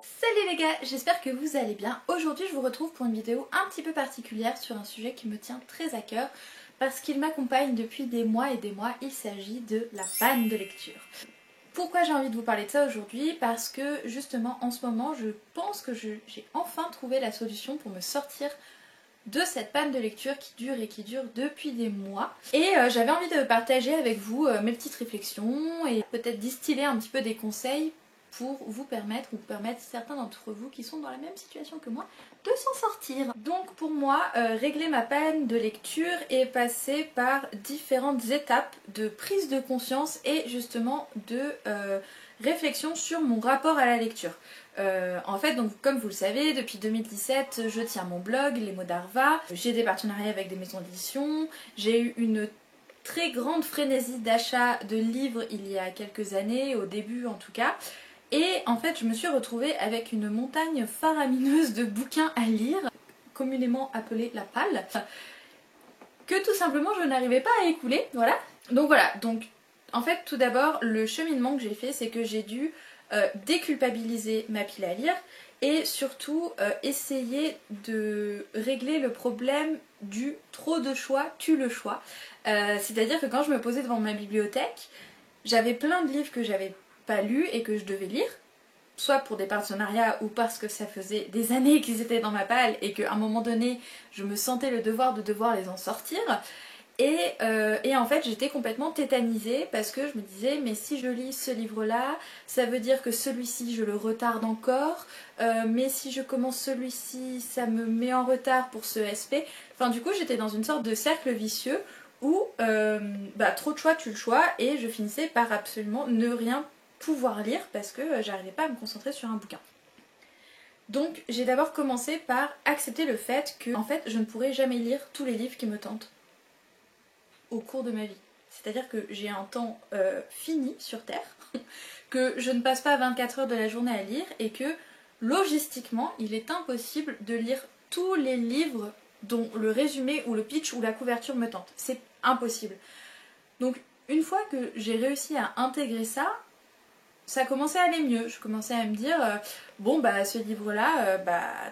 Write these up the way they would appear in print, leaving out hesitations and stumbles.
Salut les gars, j'espère que vous allez bien. Aujourd'hui je vous retrouve pour une vidéo un petit peu particulière sur un sujet qui me tient très à cœur parce qu'il m'accompagne depuis des mois et des mois. Il s'agit de la panne de lecture. Pourquoi j'ai envie de vous parler de ça aujourd'hui? Parce que justement en ce moment je pense que j'ai enfin trouvé la solution pour me sortir de cette panne de lecture qui dure depuis des mois. Et j'avais envie de partager avec vous mes petites réflexions et peut-être distiller un petit peu des conseils pour vous permettre ou permettre certains d'entre vous qui sont dans la même situation que moi de s'en sortir. Donc pour moi, régler ma panne de lecture est passer par différentes étapes de prise de conscience et justement de réflexion sur mon rapport à la lecture. En fait, donc, comme vous le savez, depuis 2017, je tiens mon blog, Les Mots d'Arva. J'ai des partenariats avec des maisons d'édition. J'ai eu une très grande frénésie d'achat de livres il y a quelques années, au début en tout cas. Et en fait, je me suis retrouvée avec une montagne faramineuse de bouquins à lire, communément appelée la palle, que tout simplement je n'arrivais pas à écouler, voilà. Donc voilà, donc en fait tout d'abord, le cheminement que j'ai fait, c'est que j'ai dû déculpabiliser ma pile à lire et surtout essayer de régler le problème du trop de choix tue le choix. C'est-à-dire que quand je me posais devant ma bibliothèque, j'avais plein de livres que j'avais pas lus et que je devais lire, soit pour des partenariats ou parce que ça faisait des années qu'ils étaient dans ma palle et qu'à un moment donné je me sentais le devoir de devoir les en sortir. Et en fait j'étais complètement tétanisée parce que je me disais mais si je lis ce livre là ça veut dire que celui-ci je le retarde encore, mais si je commence celui-ci ça me met en retard pour ce SP. Enfin du coup j'étais dans une sorte de cercle vicieux où trop de choix tue le choix et je finissais par absolument ne rien pouvoir lire parce que j'arrivais pas à me concentrer sur un bouquin. Donc j'ai d'abord commencé par accepter le fait que en fait je ne pourrais jamais lire tous les livres qui me tentent au cours de ma vie. C'est-à-dire que j'ai un temps fini sur Terre, que je ne passe pas 24 heures de la journée à lire et que logistiquement il est impossible de lire tous les livres dont le résumé ou le pitch ou la couverture me tente. C'est impossible. Donc une fois que j'ai réussi à intégrer ça, ça commençait à aller mieux. Je commençais à me dire bon bah ce livre là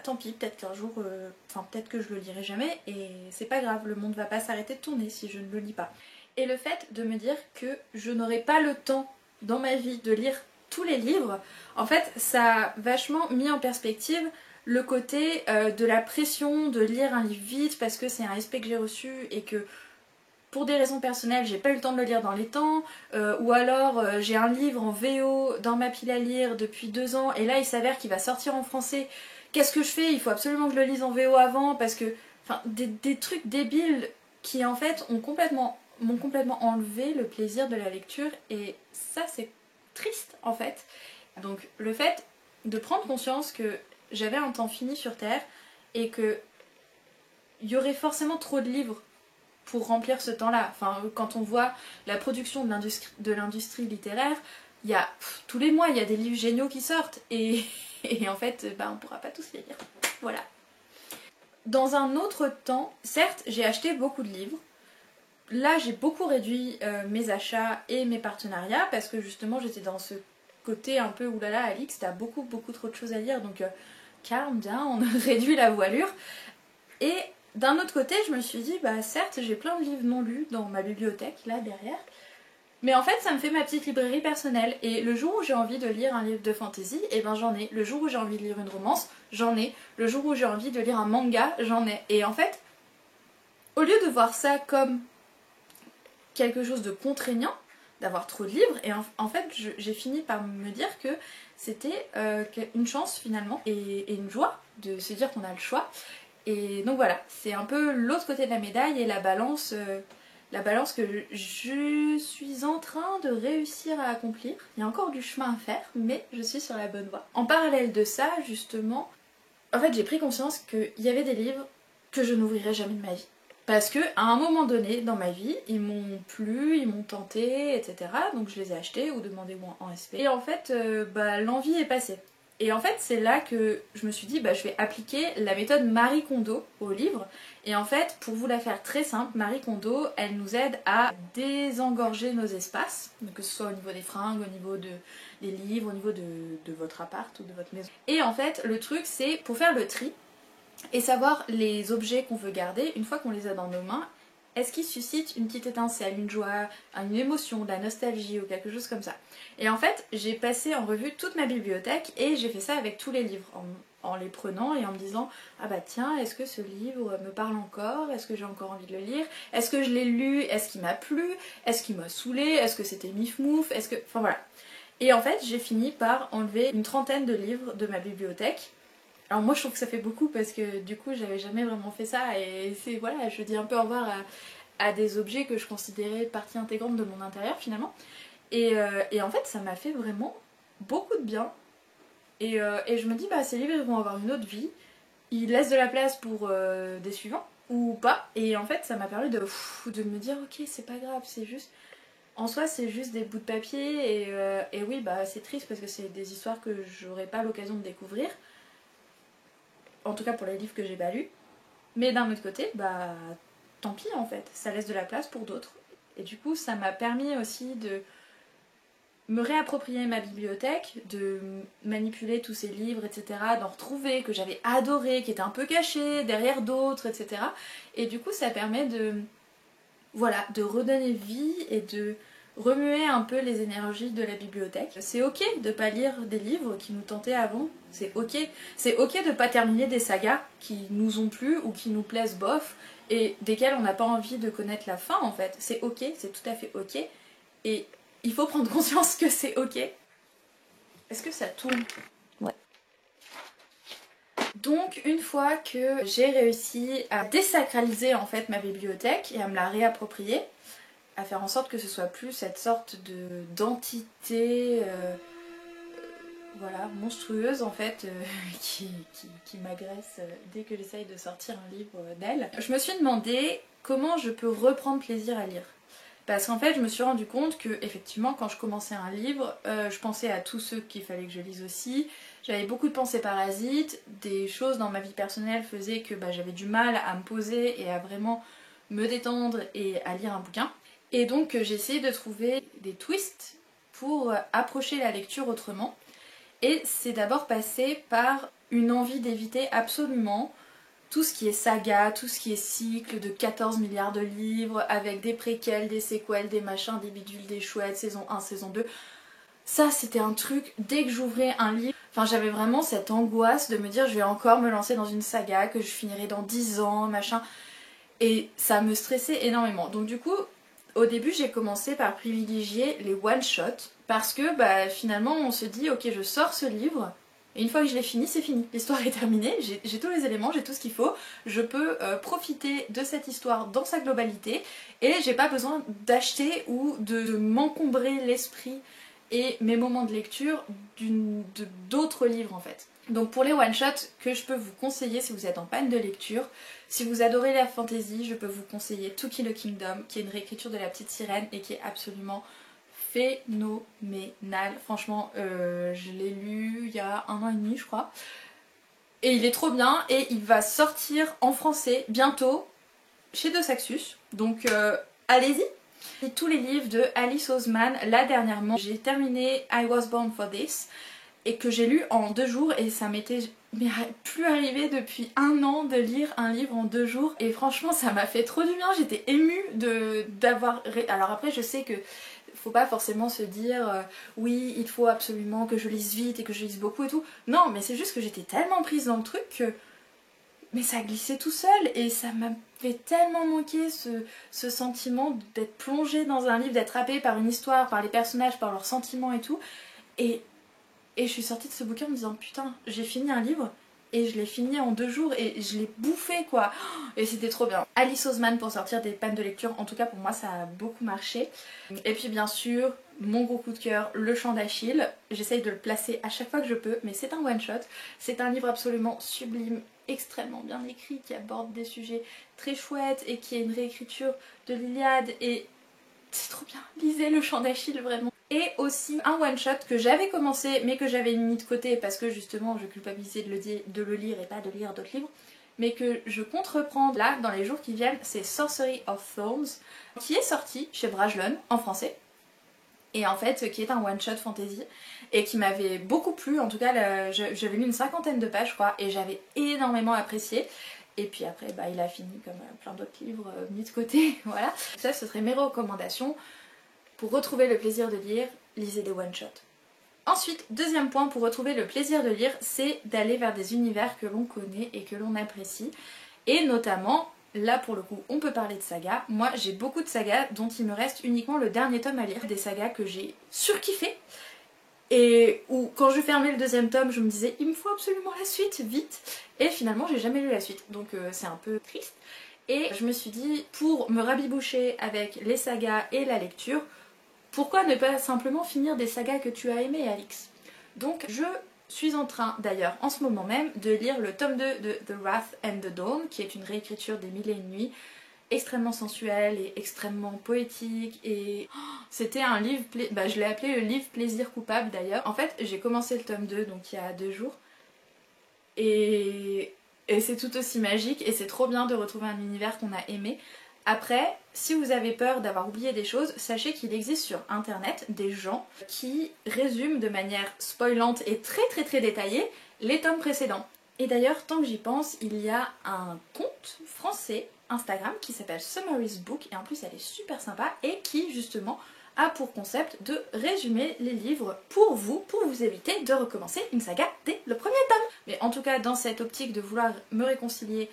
tant pis, peut-être qu'un jour peut-être que je le lirai jamais et c'est pas grave, le monde va pas s'arrêter de tourner si je ne le lis pas. Et le fait de me dire que je n'aurai pas le temps dans ma vie de lire tous les livres, en fait ça a vachement mis en perspective le côté de la pression de lire un livre vite parce que c'est un SP que j'ai reçu et que pour des raisons personnelles, j'ai pas eu le temps de le lire dans les temps, ou alors j'ai un livre en VO dans ma pile à lire depuis 2 ans et là il s'avère qu'il va sortir en français. Qu'est-ce que je fais? Il faut absolument que je le lise en VO avant parce que... Enfin, des trucs débiles qui en fait m'ont complètement enlevé le plaisir de la lecture et ça c'est triste en fait. Donc le fait de prendre conscience que j'avais un temps fini sur Terre et que il y aurait forcément trop de livres pour remplir ce temps-là. Enfin, quand on voit la production de l'industrie littéraire, il y a tous les mois, il y a des livres géniaux qui sortent et en fait, on pourra pas tous les lire. Voilà. Dans un autre temps, certes, j'ai acheté beaucoup de livres. Là, j'ai beaucoup réduit mes achats et mes partenariats parce que justement, j'étais dans ce côté un peu oulala, Alix, t'as beaucoup trop de choses à lire, donc calme bien, on a réduit la voilure. Et d'un autre côté, je me suis dit, certes, j'ai plein de livres non lus dans ma bibliothèque, là, derrière. Mais en fait, ça me fait ma petite librairie personnelle. Et le jour où j'ai envie de lire un livre de fantasy, j'en ai. Le jour où j'ai envie de lire une romance, j'en ai. Le jour où j'ai envie de lire un manga, j'en ai. Et en fait, au lieu de voir ça comme quelque chose de contraignant, d'avoir trop de livres, et en fait, j'ai fini par me dire que c'était une chance, finalement, et une joie de se dire qu'on a le choix. Et donc voilà, c'est un peu l'autre côté de la médaille et la balance que je suis en train de réussir à accomplir. Il y a encore du chemin à faire, mais je suis sur la bonne voie. En parallèle de ça, justement, en fait j'ai pris conscience qu'il y avait des livres que je n'ouvrirais jamais de ma vie. Parce que à un moment donné dans ma vie, ils m'ont plu, ils m'ont tenté, etc. Donc je les ai achetés ou demandé en SP. Et en fait, l'envie est passée. Et en fait c'est là que je me suis dit je vais appliquer la méthode Marie Kondo au livre. Et en fait pour vous la faire très simple, Marie Kondo elle nous aide à désengorger nos espaces, donc que ce soit au niveau des fringues, au niveau des livres, au niveau de votre appart ou de votre maison. Et en fait le truc c'est pour faire le tri et savoir les objets qu'on veut garder une fois qu'on les a dans nos mains. Est-ce qu'ils suscitent une petite étincelle, une joie, une émotion, de la nostalgie ou quelque chose comme ça? Et en fait, j'ai passé en revue toute ma bibliothèque et j'ai fait ça avec tous les livres, en les prenant et en me disant ah bah tiens, est-ce que ce livre me parle encore? Est-ce que j'ai encore envie de le lire? Est-ce que je l'ai lu? Est-ce qu'il m'a plu? Est-ce qu'il m'a saoulé? Est-ce que c'était mif-mouf? Est-ce que... Enfin voilà. Et en fait, j'ai fini par enlever une trentaine de livres de ma bibliothèque. Alors moi je trouve que ça fait beaucoup parce que du coup j'avais jamais vraiment fait ça et c'est voilà, je dis un peu au revoir à des objets que je considérais partie intégrante de mon intérieur finalement. Et en fait ça m'a fait vraiment beaucoup de bien. Et je me dis ces livres ils vont avoir une autre vie, ils laissent de la place pour des suivants ou pas. Et en fait ça m'a permis de me dire ok c'est pas grave, c'est juste... En soi c'est juste des bouts de papier et oui c'est triste parce que c'est des histoires que j'aurais pas l'occasion de découvrir. En tout cas pour les livres que j'ai pas lus. Mais d'un autre côté, tant pis en fait, ça laisse de la place pour d'autres. Et du coup, ça m'a permis aussi de me réapproprier ma bibliothèque, de manipuler tous ces livres, etc., d'en retrouver, que j'avais adoré, qui étaient un peu cachés derrière d'autres, etc. Et du coup, ça permet de redonner vie et de remuer un peu les énergies de la bibliothèque. C'est ok de pas lire des livres qui nous tentaient avant, c'est ok. C'est ok de pas terminer des sagas qui nous ont plu ou qui nous plaisent bof et desquelles on n'a pas envie de connaître la fin en fait. C'est ok, c'est tout à fait ok. Et il faut prendre conscience que c'est ok. Est-ce que ça tourne? Ouais. Donc une fois que j'ai réussi à désacraliser en fait ma bibliothèque et à me la réapproprier, à faire en sorte que ce soit plus cette sorte d'entité voilà, monstrueuse en fait qui m'agresse dès que j'essaye de sortir un livre d'elle. Je me suis demandé comment je peux reprendre plaisir à lire. Parce qu'en fait je me suis rendu compte que effectivement quand je commençais un livre, je pensais à tous ceux qu'il fallait que je lise aussi. J'avais beaucoup de pensées parasites, des choses dans ma vie personnelle faisaient que j'avais du mal à me poser et à vraiment me détendre et à lire un bouquin. Et donc j'ai essayé de trouver des twists pour approcher la lecture autrement. Et c'est d'abord passé par une envie d'éviter absolument tout ce qui est saga, tout ce qui est cycle de 14 milliards de livres avec des préquels, des séquelles, des machins, des bidules, des chouettes, saison 1, saison 2. Ça c'était un truc, dès que j'ouvrais un livre, j'avais vraiment cette angoisse de me dire je vais encore me lancer dans une saga que je finirai dans 10 ans, machin. Et ça me stressait énormément. Donc du coup, au début j'ai commencé par privilégier les one-shots parce que finalement on se dit ok je sors ce livre et une fois que je l'ai fini c'est fini, l'histoire est terminée, j'ai tous les éléments, j'ai tout ce qu'il faut, je peux profiter de cette histoire dans sa globalité et j'ai pas besoin d'acheter ou de m'encombrer l'esprit et mes moments de lecture d'autres livres en fait. Donc pour les one-shots que je peux vous conseiller si vous êtes en panne de lecture, si vous adorez la fantasy, je peux vous conseiller To Kill a Kingdom, qui est une réécriture de La Petite Sirène et qui est absolument phénoménal. Franchement, je l'ai lu il y a 1 an et demi je crois. Et il est trop bien et il va sortir en français bientôt chez De Saxus. Donc allez-y. Et tous les livres de Alice Oseman, là dernièrement, j'ai terminé I Was Born for This et que j'ai lu en 2 jours et ça m'était plus arrivé depuis 1 an de lire un livre en 2 jours et franchement ça m'a fait trop du bien, j'étais émue d'avoir... Alors après je sais que faut pas forcément se dire oui il faut absolument que je lise vite et que je lise beaucoup et tout, non mais c'est juste que j'étais tellement prise dans le truc que mais ça glissait tout seul et ça m'avait tellement manqué ce sentiment d'être plongée dans un livre, d'être happée par une histoire, par les personnages, par leurs sentiments et tout. Et je suis sortie de ce bouquin en me disant putain j'ai fini un livre et je l'ai fini en 2 jours et je l'ai bouffé quoi. Et c'était trop bien. Alice Oseman pour sortir des pannes de lecture, en tout cas pour moi ça a beaucoup marché. Et puis bien sûr mon gros coup de cœur, Le Chant d'Achille. J'essaye de le placer à chaque fois que je peux mais c'est un one shot. C'est un livre absolument sublime, extrêmement bien écrit, qui aborde des sujets très chouettes et qui est une réécriture de l'Iliade et c'est trop bien. Lisez Le Chant d'Achille vraiment. et aussi un one shot que j'avais commencé mais que j'avais mis de côté parce que justement je culpabilisais de le lire et pas de lire d'autres livres, mais que je compte reprendre là dans les jours qui viennent. C'est Sorcery of Thorns qui est sorti chez Brajlon en français et en fait qui est un one shot fantasy et qui m'avait beaucoup plu. En tout cas j'avais lu une 50aine de pages je crois et j'avais énormément apprécié. Et puis après bah, il a fini comme plein d'autres livres mis de côté, voilà. Ça ce serait mes recommandations. Pour retrouver le plaisir de lire, lisez des one-shots. Ensuite, deuxième point pour retrouver le plaisir de lire, c'est d'aller vers des univers que l'on connaît et que l'on apprécie. Et notamment, là pour le coup, on peut parler de sagas. Moi j'ai beaucoup de sagas dont il me reste uniquement le dernier tome à lire. Des sagas que j'ai surkiffé. Et où quand je fermais le deuxième tome, je me disais il me faut absolument la suite, vite. Et finalement j'ai jamais lu la suite, donc c'est un peu triste. Et je me suis dit, pour me rabiboucher avec les sagas et la lecture, pourquoi ne pas simplement finir des sagas que tu as aimées, Alix? Donc je suis en train d'ailleurs en ce moment même de lire le tome 2 de The Wrath and the Dawn, qui est une réécriture des Mille et une nuits, extrêmement sensuelle et extrêmement poétique, et c'était un livre, je l'ai appelé le livre plaisir coupable d'ailleurs. En fait j'ai commencé le tome 2 donc il y a 2 jours, et c'est tout aussi magique et c'est trop bien de retrouver un univers qu'on a aimé. Après, si vous avez peur d'avoir oublié des choses, sachez qu'il existe sur internet des gens qui résument de manière spoilante et très détaillée les tomes précédents. Et d'ailleurs, tant que j'y pense, il y a un compte français Instagram qui s'appelle Summary's Book, et en plus elle est super sympa, et qui justement a pour concept de résumer les livres pour vous éviter de recommencer une saga dès le premier tome. Mais en tout cas, dans cette optique de vouloir me réconcilier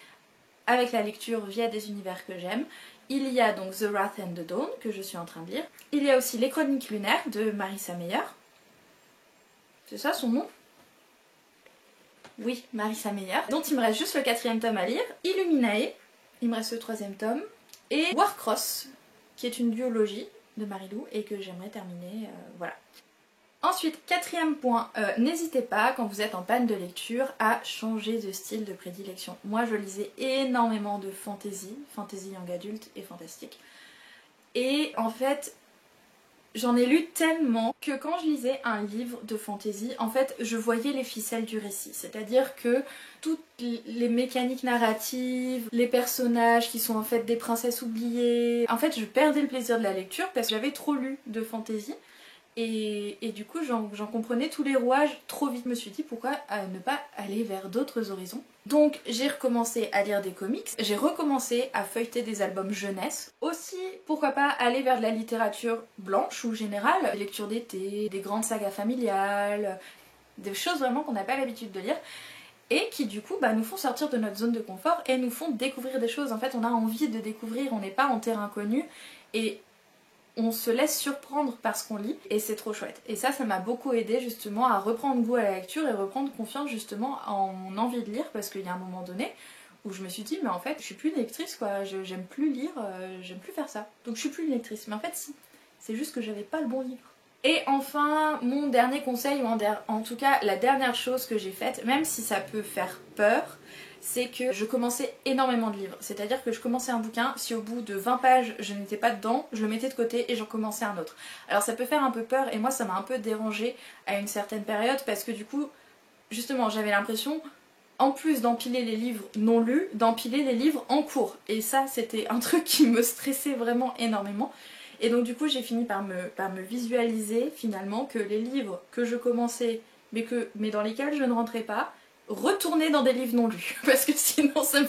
avec la lecture via des univers que j'aime, il y a donc The Wrath and the Dawn que je suis en train de lire. Il y a aussi Les Chroniques lunaires de Marissa Meyer. C'est ça son nom? Oui, Marissa Meyer. Dont il me reste juste le 4e tome à lire. Illuminae, il me reste le 3e tome. Et Warcross, qui est une duologie de Marilou et que j'aimerais terminer, voilà. Ensuite, 4e point, n'hésitez pas quand vous êtes en panne de lecture à changer de style de prédilection. Moi je lisais énormément de fantasy young adulte et fantastique. Et en fait, j'en ai lu tellement que quand je lisais un livre de fantasy, en fait je voyais les ficelles du récit. C'est-à-dire que toutes les mécaniques narratives, les personnages qui sont en fait des princesses oubliées, en fait je perdais le plaisir de la lecture parce que j'avais trop lu de fantasy. Et du coup j'en comprenais tous les rouages trop vite. Je me suis dit pourquoi ne pas aller vers d'autres horizons. Donc j'ai recommencé à lire des comics, j'ai recommencé à feuilleter des albums jeunesse. Aussi pourquoi pas aller vers de la littérature blanche ou générale, lecture d'été, des grandes sagas familiales, des choses vraiment qu'on n'a pas l'habitude de lire. Et qui du coup nous font sortir de notre zone de confort et nous font découvrir des choses. En fait on a envie de découvrir, on n'est pas en terrain connu et on se laisse surprendre par ce qu'on lit et c'est trop chouette. Et ça m'a beaucoup aidé justement à reprendre goût à la lecture et reprendre confiance justement en mon envie de lire, parce qu'il y a un moment donné où je me suis dit mais en fait je suis plus une lectrice quoi, j'aime plus lire, j'aime plus faire ça. Donc je suis plus une lectrice, mais en fait si, c'est juste que j'avais pas le bon livre. Et enfin, mon dernier conseil, ou en tout cas la dernière chose que j'ai faite, même si ça peut faire peur, c'est que je commençais énormément de livres. C'est-à-dire que je commençais un bouquin, si au bout de 20 pages je n'étais pas dedans, je le mettais de côté et j'en commençais un autre. Alors ça peut faire un peu peur et moi ça m'a un peu dérangée à une certaine période parce que du coup, justement j'avais l'impression, en plus d'empiler les livres non lus, d'empiler les livres en cours. Et ça c'était un truc qui me stressait vraiment énormément. Et donc du coup j'ai fini par me visualiser finalement que les livres que je commençais mais dans lesquels je ne rentrais pas, retourner dans des livres non lus parce que sinon ça me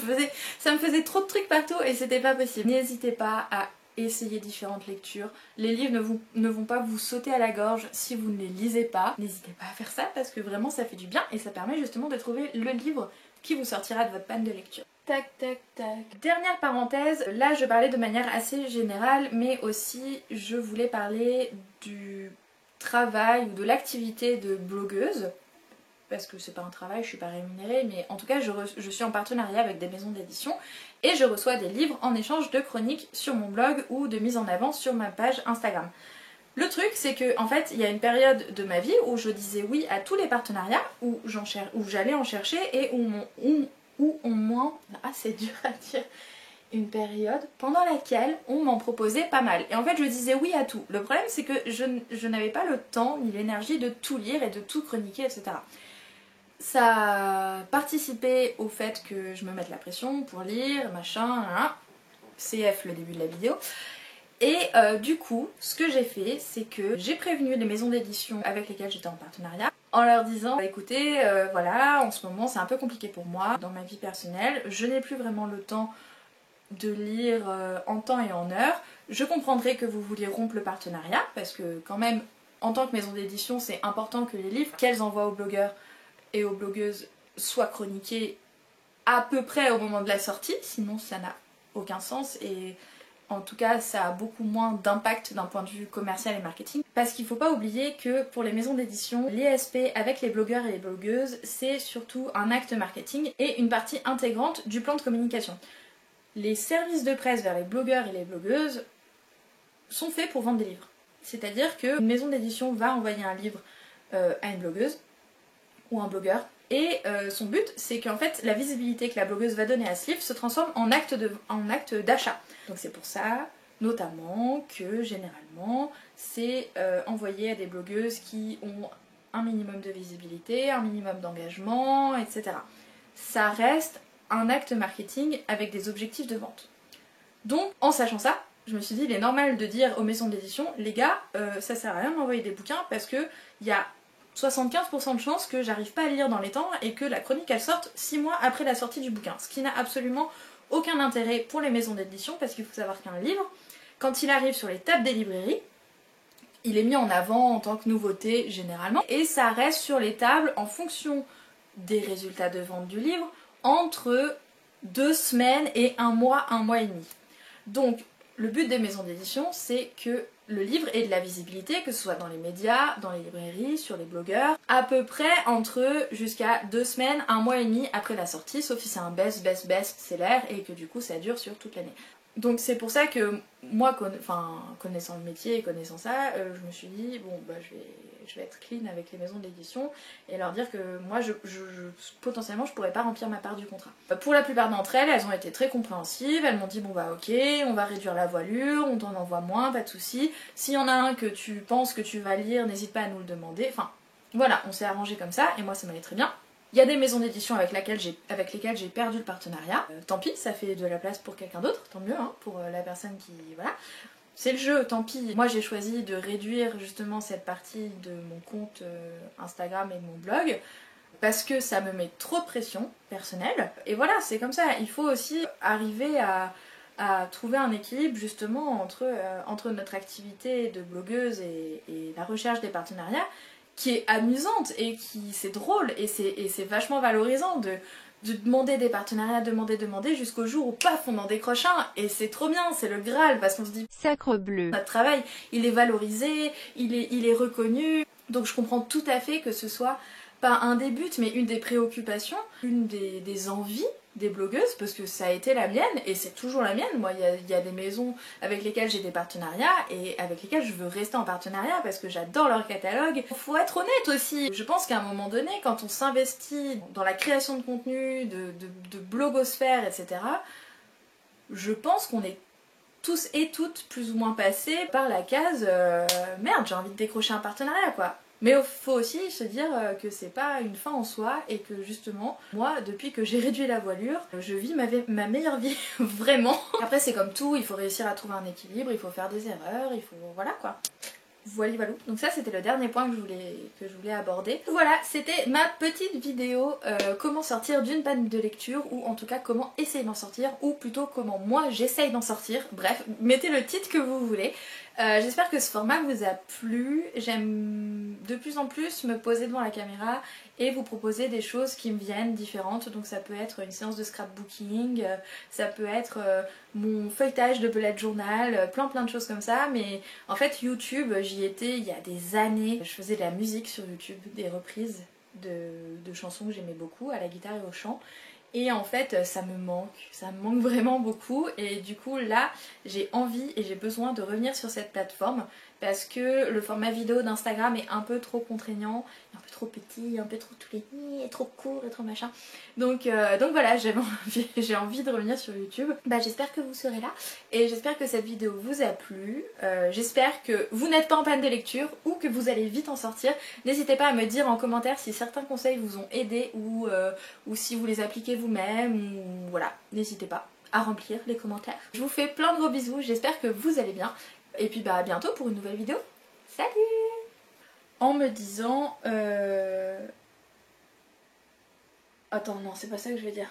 faisait trop de trucs partout et c'était pas possible. N'hésitez pas à essayer différentes lectures. Les livres ne vont pas vous sauter à la gorge si vous ne les lisez pas. N'hésitez pas à faire ça parce que vraiment ça fait du bien et ça permet justement de trouver le livre qui vous sortira de votre panne de lecture. Tac tac tac. Dernière parenthèse, là je parlais de manière assez générale mais aussi je voulais parler du travail ou de l'activité de blogueuse. Parce que c'est pas un travail, je suis pas rémunérée, mais en tout cas je suis en partenariat avec des maisons d'édition et je reçois des livres en échange de chroniques sur mon blog ou de mise en avant sur ma page Instagram. Le truc c'est que en fait il y a une période de ma vie où je disais oui à tous les partenariats, où j'allais en chercher et où on c'est dur à dire, une période pendant laquelle on m'en proposait pas mal. Et en fait je disais oui à tout. Le problème c'est que je n'avais pas le temps ni l'énergie de tout lire et de tout chroniquer, etc. Ça participait au fait que je me mette la pression pour lire, machin, CF le début de la vidéo. Et du coup, ce que j'ai fait, c'est que j'ai prévenu les maisons d'édition avec lesquelles j'étais en partenariat en leur disant écoutez, voilà, en ce moment c'est un peu compliqué pour moi dans ma vie personnelle, je n'ai plus vraiment le temps de lire en temps et en heure. Je comprendrai que vous vouliez rompre le partenariat parce que quand même, en tant que maison d'édition, c'est important que les livres qu'elles envoient aux blogueurs et aux blogueuses soient chroniqués à peu près au moment de la sortie, sinon ça n'a aucun sens et en tout cas ça a beaucoup moins d'impact d'un point de vue commercial et marketing. Parce qu'il ne faut pas oublier que pour les maisons d'édition, l'ISP avec les blogueurs et les blogueuses, c'est surtout un acte marketing et une partie intégrante du plan de communication. Les services de presse vers les blogueurs et les blogueuses sont faits pour vendre des livres. C'est-à-dire qu'une maison d'édition va envoyer un livre à une blogueuse ou un blogueur et son but c'est qu'en fait la visibilité que la blogueuse va donner à ce livre se transforme en acte d'achat. Donc c'est pour ça notamment que généralement c'est envoyé à des blogueuses qui ont un minimum de visibilité, un minimum d'engagement, etc. Ça reste un acte marketing avec des objectifs de vente. Donc en sachant ça, je me suis dit il est normal de dire aux maisons d'édition les gars, ça sert à rien d'envoyer des bouquins parce que il y a 75% de chances que j'arrive pas à lire dans les temps et que la chronique elle sorte 6 mois après la sortie du bouquin. Ce qui n'a absolument aucun intérêt pour les maisons d'édition parce qu'il faut savoir qu'un livre, quand il arrive sur les tables des librairies, il est mis en avant en tant que nouveauté généralement et ça reste sur les tables en fonction des résultats de vente du livre entre 2 semaines et un mois et demi. Donc le but des maisons d'édition c'est que le livre ait de la visibilité, que ce soit dans les médias, dans les librairies, sur les blogueurs, à peu près entre jusqu'à 2 semaines, un mois et demi après la sortie, sauf si c'est un best-seller et que du coup ça dure sur toute l'année. Donc c'est pour ça que moi, connaissant le métier et connaissant ça, je me suis dit bon bah je vais être clean avec les maisons d'édition et leur dire que moi potentiellement je pourrais pas remplir ma part du contrat. Pour la plupart d'entre elles, elles ont été très compréhensives, elles m'ont dit bon bah ok, on va réduire la voilure, on t'en envoie moins, pas de soucis. S'il y en a un que tu penses que tu vas lire, n'hésite pas à nous le demander. Enfin voilà, on s'est arrangé comme ça et moi ça m'allait très bien. Il y a des maisons d'édition avec lesquelles j'ai perdu le partenariat. Tant pis, ça fait de la place pour quelqu'un d'autre, tant mieux, hein, pour la personne qui... voilà. C'est le jeu, tant pis. Moi j'ai choisi de réduire justement cette partie de mon compte Instagram et de mon blog parce que ça me met trop de pression personnelle. Et voilà, c'est comme ça. Il faut aussi arriver à trouver un équilibre justement entre notre activité de blogueuse et la recherche des partenariats qui est amusante et qui c'est drôle et c'est vachement valorisant de demander des partenariats, demander jusqu'au jour où paf on en décroche un et c'est trop bien, c'est le Graal parce qu'on se dit sacre bleu. Notre travail il est valorisé, il est reconnu, donc je comprends tout à fait que ce soit pas un des buts mais une des préoccupations, une des envies des blogueuses parce que ça a été la mienne et c'est toujours la mienne. Moi il y a des maisons avec lesquelles j'ai des partenariats et avec lesquelles je veux rester en partenariat parce que j'adore leur catalogue. Faut être honnête aussi, je pense qu'à un moment donné quand on s'investit dans la création de contenu, de blogosphère, etc., je pense qu'on est tous et toutes plus ou moins passés par la case merde j'ai envie de décrocher un partenariat quoi. Mais il faut aussi se dire que c'est pas une fin en soi et que justement, moi, depuis que j'ai réduit la voilure, je vis ma meilleure vie, vraiment. Après c'est comme tout, il faut réussir à trouver un équilibre, il faut faire des erreurs, il faut... voilà quoi. Voilà. Donc ça c'était le dernier point que je voulais aborder. Voilà, c'était ma petite vidéo comment sortir d'une panne de lecture ou en tout cas comment essayer d'en sortir ou plutôt comment moi j'essaye d'en sortir. Bref, mettez le titre que vous voulez. J'espère que ce format vous a plu. J'aime de plus en plus me poser devant la caméra et vous proposer des choses qui me viennent différentes. Donc ça peut être une séance de scrapbooking, ça peut être mon feuilletage de bullet journal, plein de choses comme ça. Mais en fait YouTube, j'y étais il y a des années. Je faisais de la musique sur YouTube, des reprises de chansons que j'aimais beaucoup à la guitare et au chant. Et en fait ça me manque vraiment beaucoup et du coup là j'ai envie et j'ai besoin de revenir sur cette plateforme parce que le format vidéo d'Instagram est un peu trop contraignant, un peu trop petit, un peu trop tous les nids, trop court et trop machin. Donc voilà, j'ai envie de revenir sur YouTube. Bah j'espère que vous serez là et j'espère que cette vidéo vous a plu. J'espère que vous n'êtes pas en panne de lecture ou que vous allez vite en sortir. N'hésitez pas à me dire en commentaire si certains conseils vous ont aidé ou si vous les appliquez vous-même ou voilà, n'hésitez pas à remplir les commentaires. Je vous fais plein de gros bisous, j'espère que vous allez bien. Et puis bah à bientôt pour une nouvelle vidéo. Salut! En me disant... Attends, non, c'est pas ça que je veux dire.